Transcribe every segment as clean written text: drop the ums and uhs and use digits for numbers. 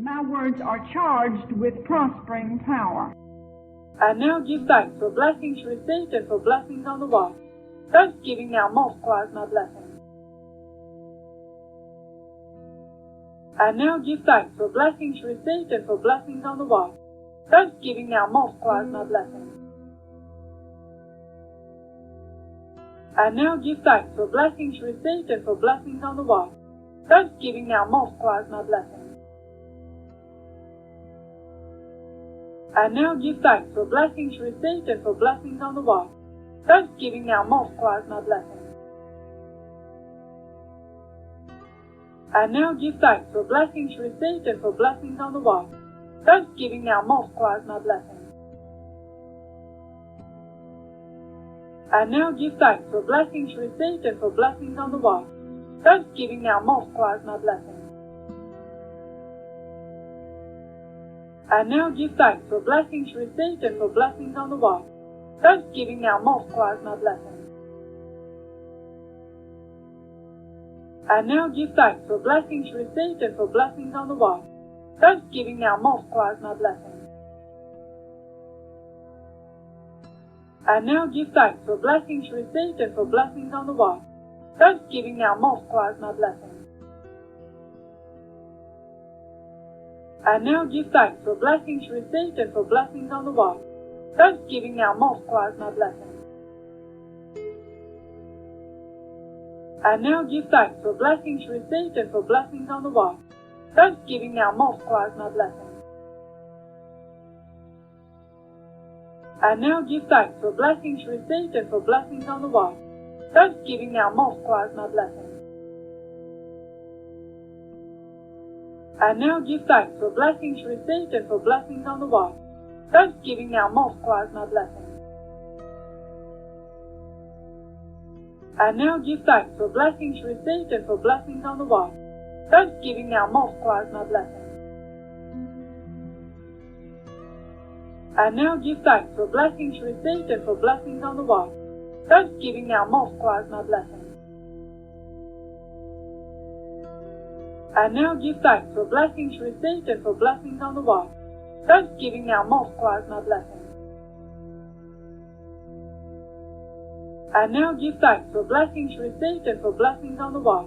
My words are charged with prospering power. I now give thanks for blessings received and for blessings on the way. Thanksgiving now multiplies my blessings. I now give thanks for blessings received and for blessings on the way. Thanksgiving now multiplies my blessings. I now give thanks for blessings received and for blessings on the way. Thanksgiving now multiplies my blessings. I now give thanks for blessings received and for blessings on the way. Thanksgiving now multiplies my blessings. I now give thanks for blessings received and for blessings on the way. Thanksgiving now multiplies my blessings. I now give thanks for blessings received and for blessings on the way. Thanksgiving now multiplies my blessings. I now give thanks for blessings received and for blessings on the way. Thanksgiving now multiplies my blessings. I now give thanks for blessings received and for blessings on the way. Thanksgiving now multiplies my blessings. I now give thanks for blessings received and for blessings on the way. Thanksgiving now multiplies my blessings. I now give thanks for blessings received and for blessings on the way. Thanksgiving now multiplies my blessings. I now give thanks for blessings received and for blessings on the way. Thanksgiving now multiplies my blessings. I now give thanks for blessings received and for blessings on the way. Thanksgiving now multiplies my blessings. I now give thanks for blessings received and for blessings on the way. Thanksgiving now multiplies my blessings. I now give thanks for blessings received and for blessings on the way. Thanksgiving now multiplies my blessings. I now give thanks for blessings received and for blessings on the way. Thanksgiving now multiplies my blessings. I now give thanks for blessings received and for blessings on the way. Thanksgiving now multiplies my blessings. I now give thanks for blessings received and for blessings on the way.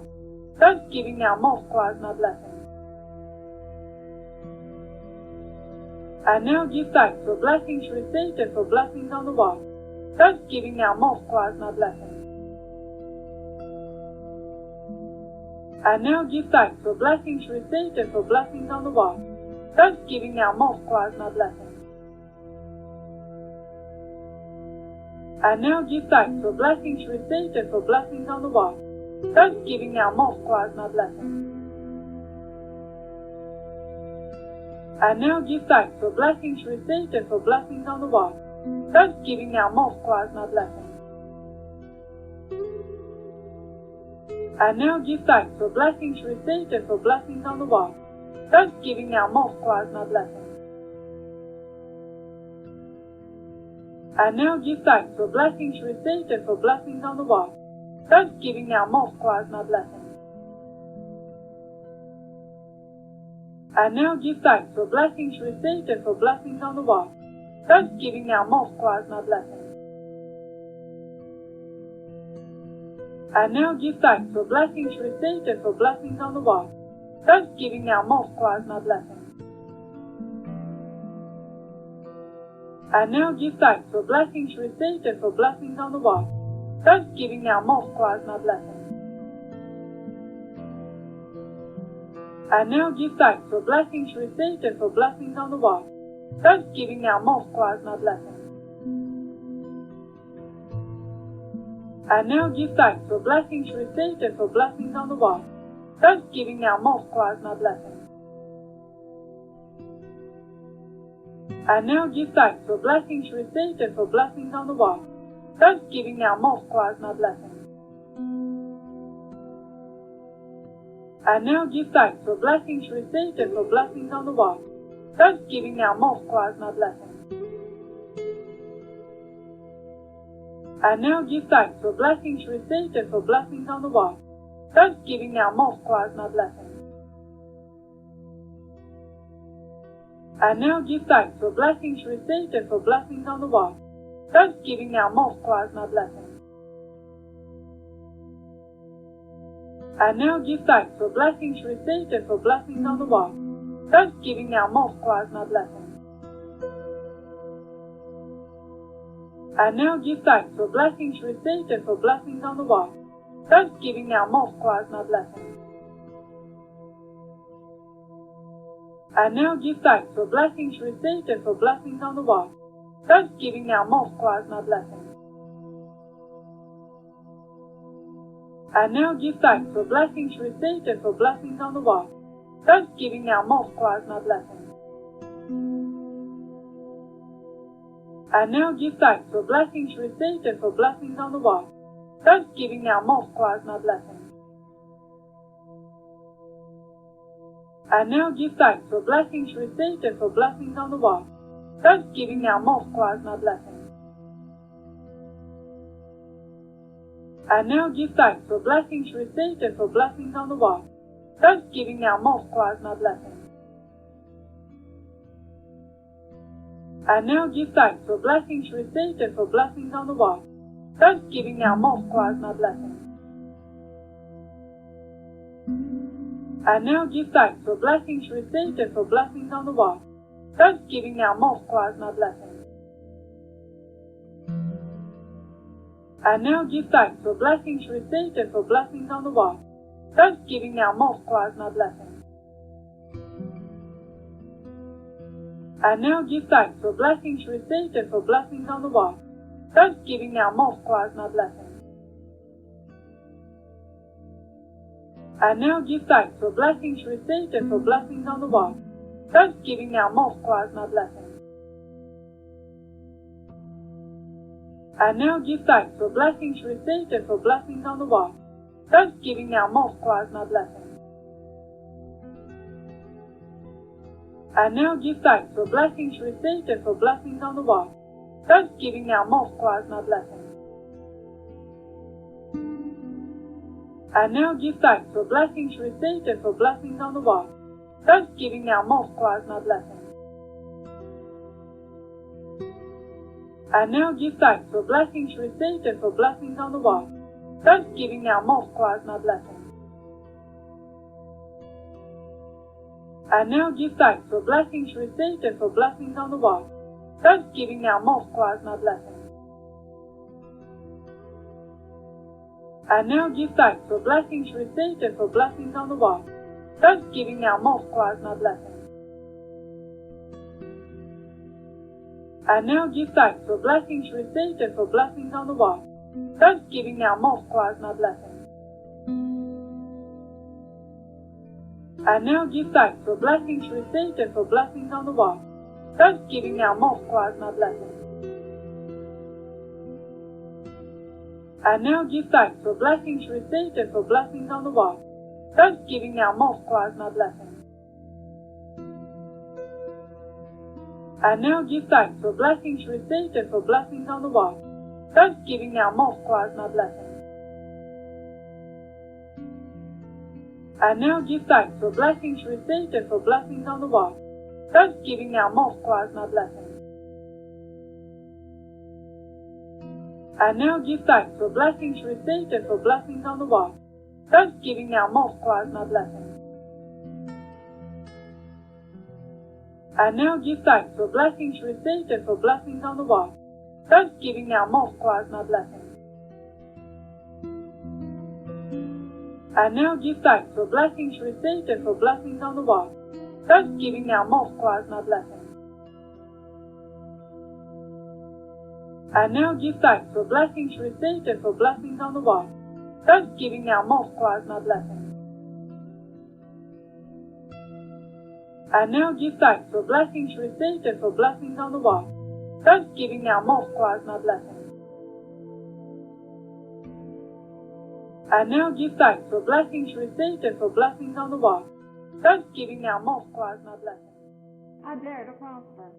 Thanksgiving now multiplies my blessings. I now give thanks for blessings received and for blessings on the way. Thanksgiving now multiplies my blessings. I now give thanks for blessings received and for blessings on the way. Thanksgiving now multiplies my blessings. I now give thanks for blessings received and for blessings on the way. Thanksgiving now multiplies my blessings. I now give thanks for blessings received and for blessings on the way. Thanksgiving now multiplies my blessings. I now give thanks for blessings received and for blessings on the way. Thanksgiving now multiplies my blessings. I now give thanks for blessings received and for blessings on the way. Thanksgiving now multiplies my blessings. I now give thanks for blessings received and for blessings on the way. Thanksgiving now multiplies my blessings. I now give thanks for blessings received and for blessings on the way. Thanksgiving now multiplies my blessings. I now give thanks for blessings received and for blessings on the way. Thanksgiving now multiplies my blessings. I now give thanks for blessings received and for blessings on the way. Thanksgiving now multiplies my blessings. I now give thanks for blessings received and for blessings on the way. Thanksgiving now multiplies my blessings. I now give thanks for blessings received and for blessings on the way. Thanksgiving now multiplies my blessings. I now give thanks for blessings received and for blessings on the way. Thanksgiving now multiplies my blessings. I now give thanks for blessings received and for blessings on the way. Thanksgiving now multiplies my blessings. I now give thanks for blessings received and for blessings on the way. Thanksgiving now multiplies my blessings. I now give thanks for blessings received and for blessings on the way. Thanksgiving now multiplies my blessings. I now give thanks for blessings received and for blessings on the way. Thanksgiving now multiplies my blessings. I now give thanks for blessings received and for blessings on the way. Thanksgiving now multiplies my blessings. I now give thanks for blessings received and for blessings on the way. Thanksgiving now multiplies my blessings. I now give thanks for blessings received and for blessings on the way. Thanksgiving now multiplies my blessings. I now give thanks for blessings received and for blessings on the way. Thanksgiving now multiplies my blessings. I now give thanks for blessings received and for blessings on the way. Thanksgiving now multiplies my blessings. I now give thanks for blessings received and for blessings on the way. Thanksgiving now multiplies my blessings. I now give thanks for blessings received and for blessings on the way. Thanksgiving now multiplies my blessings. I now give thanks for blessings received and for blessings on the way. Thanksgiving now multiplies my blessings. I now give thanks for blessings received and for blessings on the way. Thanksgiving now multiplies my blessings. I now give thanks for blessings received and for blessings on the way. Thanksgiving now multiplies my blessings. I now give thanks for blessings received and for blessings on the way. Thanksgiving now multiplies my blessings. I now give thanks for blessings received and for blessings on the way. Thanksgiving now multiplies my blessings. I now give thanks for blessings received and for blessings on the way. Thanksgiving now multiplies my blessings. I now give thanks for blessings received and for blessings on the way. Thanksgiving now multiplies my blessings. I now give thanks for blessings received and for blessings on the way. Thanksgiving now multiplies my blessings. I now give thanks for blessings received and for blessings on the way. Thanksgiving now multiplies my blessings. I now give thanks for blessings received and for blessings on the way. Thanksgiving now multiplies my blessings. I now give thanks for blessings received and for blessings on the way. Thanksgiving now multiplies my blessings. I now give thanks for blessings received and for blessings on the way. Thanksgiving now multiplies my blessings. I now give thanks for blessings received and for blessings on the way. Thanksgiving now multiplies my blessings. I now give thanks for blessings received and for blessings on the way. Thanksgiving now multiplies my blessings. I now give thanks for blessings received and for blessings on the way. Thanksgiving now multiplies my blessings. I now give thanks for blessings received and for blessings on the way. Thanksgiving now multiplies my blessings. I now give thanks for blessings received and for blessings on the way. Thanksgiving now multiplies my blessings. I now give thanks for blessings received and for blessings on the way. Thanksgiving now multiplies my blessings. I now give thanks for blessings received and for blessings on the way. Thanksgiving now multiplies my blessings. I now give thanks for blessings received and for blessings on the way. Thanksgiving now multiplies my blessings. I dare to prosper.